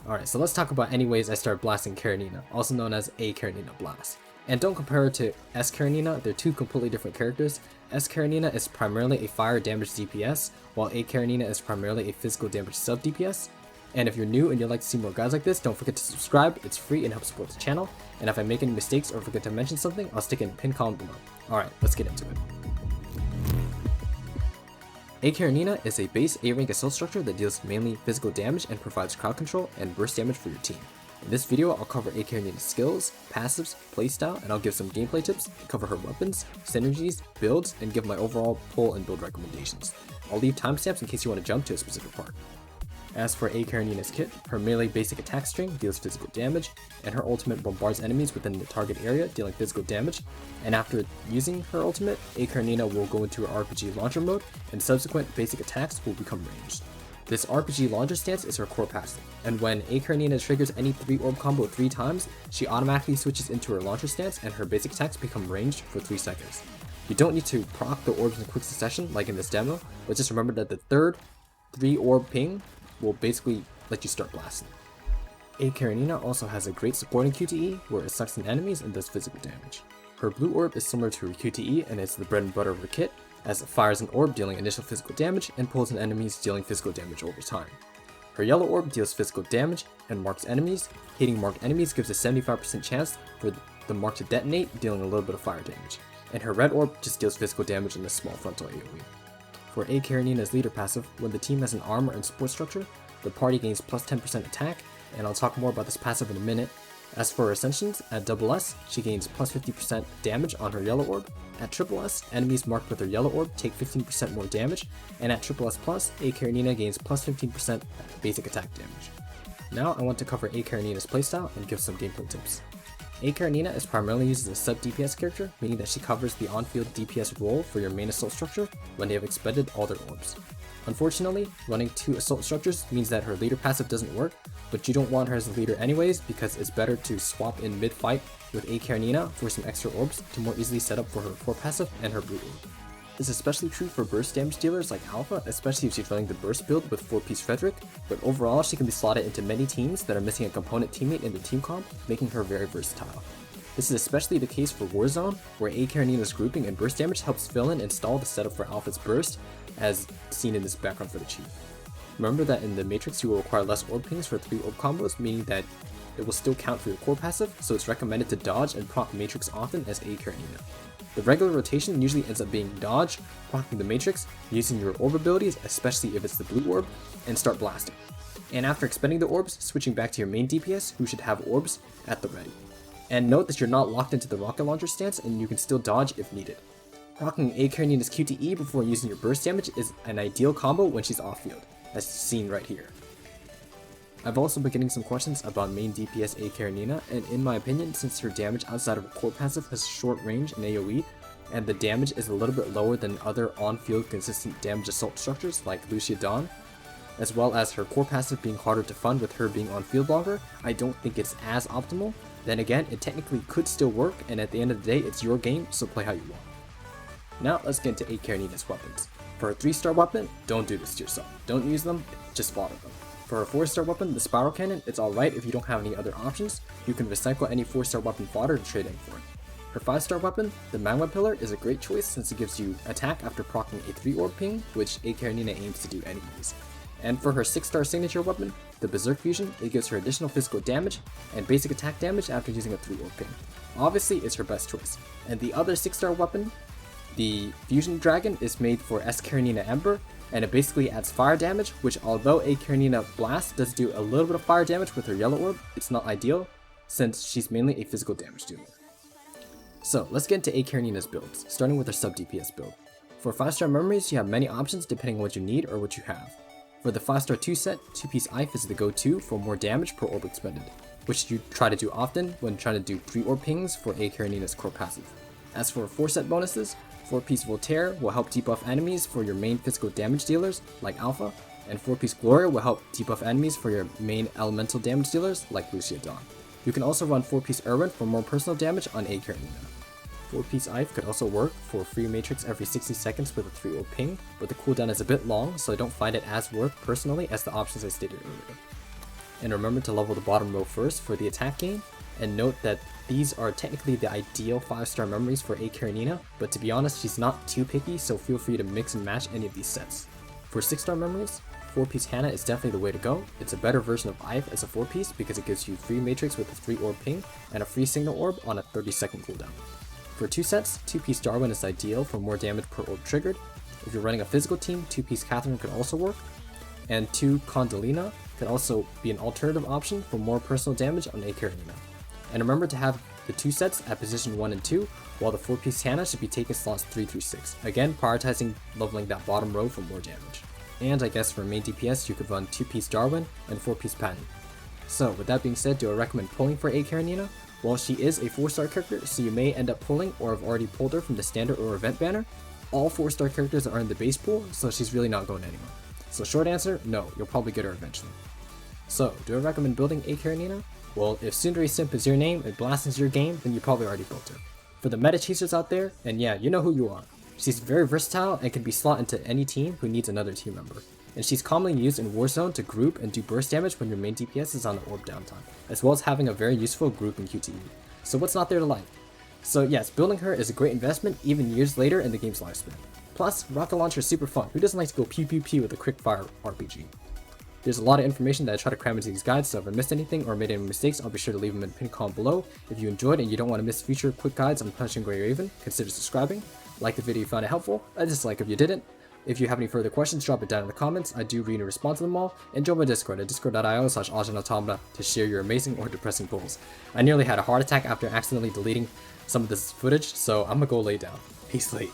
Alright, so let's talk about any ways I started blasting Karenina, also known as A Karenina Blast. And don't compare her to S Karenina, they're two completely different characters. S Karenina is primarily a fire damage DPS, while A Karenina is primarily a physical damage sub DPS. And if you're new and you'd like to see more guides like this, don't forget to subscribe, it's free and helps support the channel. And if I make any mistakes or forget to mention something, I'll stick it in the pin column below. Alright, let's get into it. A Karenina is a base A-rank assault structure that deals mainly physical damage and provides crowd control and burst damage for your team. In this video, I'll cover A Karenina's skills, passives, playstyle, and I'll give some gameplay tips, cover her weapons, synergies, builds, and give my overall pull and build recommendations. I'll leave timestamps in case you want to jump to a specific part. As for A Karenina's kit, her melee basic attack string deals physical damage, and her ultimate bombards enemies within the target area, dealing physical damage. And after using her ultimate, A Karenina will go into her RPG launcher mode, and subsequent basic attacks will become ranged. This RPG launcher stance is her core passive, and when A Karenina triggers any 3-orb combo 3 times, she automatically switches into her launcher stance and her basic attacks become ranged for 3 seconds. You don't need to proc the orbs in quick succession like in this demo, but just remember that the third 3-orb ping will basically let you start blasting. A Karenina also has a great supporting QTE where it sucks in enemies and does physical damage. Her blue orb is similar to her QTE and is the bread and butter of her kit, as it fires an orb dealing initial physical damage and pulls in enemies dealing physical damage over time. Her yellow orb deals physical damage and marks enemies. Hitting marked enemies gives a 75% chance for the mark to detonate, dealing a little bit of fire damage. And her red orb just deals physical damage in a small frontal AoE. For A Karenina's leader passive, when the team has an armor and support structure, the party gains plus 10% attack, and I'll talk more about this passive in a minute. As for her Ascensions, at double S, she gains plus 50% damage on her yellow orb. At triple S, enemies marked with her yellow orb take 15% more damage, and at triple S plus, A Karenina gains plus 15% basic attack damage. Now I want to cover A Karenina's playstyle and give some gameplay tips. A Karenina is primarily used as a sub-DPS character, meaning that she covers the on-field DPS role for your main assault structure when they have expended all their orbs. Unfortunately, running 2 assault structures means that her leader passive doesn't work, but you don't want her as a leader anyways because it's better to swap in mid-fight with A Karenina for some extra orbs to more easily set up for her core passive and her blue orb. This is especially true for burst damage dealers like Alpha, especially if she's running the burst build with 4-piece Frederick, but overall she can be slotted into many teams that are missing a component teammate in the team comp, making her very versatile. This is especially the case for Warzone, where A Karenina's grouping and burst damage helps fill in and stall the setup for Alpha's burst, as seen in this background for the cheat. Remember that in the Matrix you will require less orb pings for 3-orb combos, meaning that it will still count for your core passive, so it's recommended to dodge and proc Matrix often as A Karenina. The regular rotation usually ends up being dodge, proccing the Matrix, using your orb abilities, especially if it's the blue orb, and start blasting. And after expending the orbs, switching back to your main DPS who should have orbs at the ready. And note that you're not locked into the rocket launcher stance and you can still dodge if needed. Proccing A Karenina's QTE before using your burst damage is an ideal combo when she's off field, as seen right here. I've also been getting some questions about main DPS A Karenina, and in my opinion, since her damage outside of her core passive has short range in AoE, and the damage is a little bit lower than other on-field consistent damage assault structures like Lucia Dawn, as well as her core passive being harder to fund with her being on field longer, I don't think it's as optimal. Then again, it technically could still work, and at the end of the day, it's your game, so play how you want. Now let's get into A Karenina's weapons. For a 3-star weapon, don't do this to yourself. Don't use them, just fodder them. For a 4-star weapon, the Spiral Cannon, it's alright if you don't have any other options. You can recycle any 4-star weapon fodder to trade in for it. Her 5-star weapon, the Magma Pillar, is a great choice since it gives you attack after proccing a 3-orb ping, which A Karenina aims to do anyways. And for her 6-star signature weapon, the Berserk Fusion, it gives her additional physical damage and basic attack damage after using a 3-orb ping. Obviously, it's her best choice. And the other 6-star weapon, the Fusion Dragon, is made for S Karenina Ember, and it basically adds fire damage, which although A Karenina Blast does do a little bit of fire damage with her yellow orb, it's not ideal, since she's mainly a physical damage dealer. So let's get into A Karenina's builds, starting with her sub-DPS build. For 5-star memories, you have many options depending on what you need or what you have. For the 5-star 2 set, 2-piece IF is the go-to for more damage per orb expended, which you try to do often when trying to do 3-orb pings for A Karenina's core passive. As for 4-set bonuses, 4-piece Voltaire will help debuff enemies for your main physical damage dealers, like Alpha, and 4-piece Gloria will help debuff enemies for your main elemental damage dealers, like Lucia Dawn. You can also run 4-piece Erwin for more personal damage on A Karenina. 4-piece IF could also work for free matrix every 60 seconds with a 3 orb ping, but the cooldown is a bit long, so I don't find it as worth personally as the options I stated earlier. And remember to level the bottom row first for the attack gain, and note that these are technically the ideal 5-star memories for A Karenina, but to be honest, she's not too picky, so feel free to mix and match any of these sets. For 6-star memories, 4-piece Hannah is definitely the way to go. It's a better version of IF as a 4-piece because it gives you free matrix with a 3 orb ping and a free signal orb on a 30-second cooldown. For 2 sets, 2-piece Darwin is ideal for more damage per orb triggered. If you're running a physical team, 2-piece Catherine could also work, and 2 Karenina could also be an alternative option for more personal damage on A Karenina. And remember to have the 2 sets at position 1 and 2, while the 4-piece Hannah should be taking slots 3 through 6, again prioritizing leveling that bottom row for more damage. And I guess for main DPS you could run 2-piece Darwin and 4-piece Patton. So with that being said, do I recommend pulling for A Karenina? Well, she is a 4-star character, so you may end up pulling or have already pulled her from the standard or event banner. All 4-star characters are in the base pool, so she's really not going anywhere. So short answer, no, you'll probably get her eventually. So, do I recommend building A Karenina? Well, if Tsundere Simp is your name and Blast is your game, then you probably already built her. For the meta chasers out there, and yeah, you know who you are. She's very versatile and can be slot into any team who needs another team member. And she's commonly used in Warzone to group and do burst damage when your main DPS is on the orb downtime, as well as having a very useful group in QTE. So what's not there to like? So yes, building her is a great investment even years later in the game's lifespan. Plus, rocket launcher is super fun. Who doesn't like to go pew pew pew with a quick fire RPG? There's a lot of information that I try to cram into these guides, so if I missed anything or made any mistakes, I'll be sure to leave them in the pinned comment below. If you enjoyed and you don't want to miss future quick guides on Punishing Grey Raven, consider subscribing. Like the video if you found it helpful, a dislike if you didn't. If you have any further questions, drop it down in the comments. I do read and respond to them all. And join my Discord at discord.io/automata to share your amazing or depressing pulls. I nearly had a heart attack after accidentally deleting some of this footage, so I'm gonna go lay down. Peace late.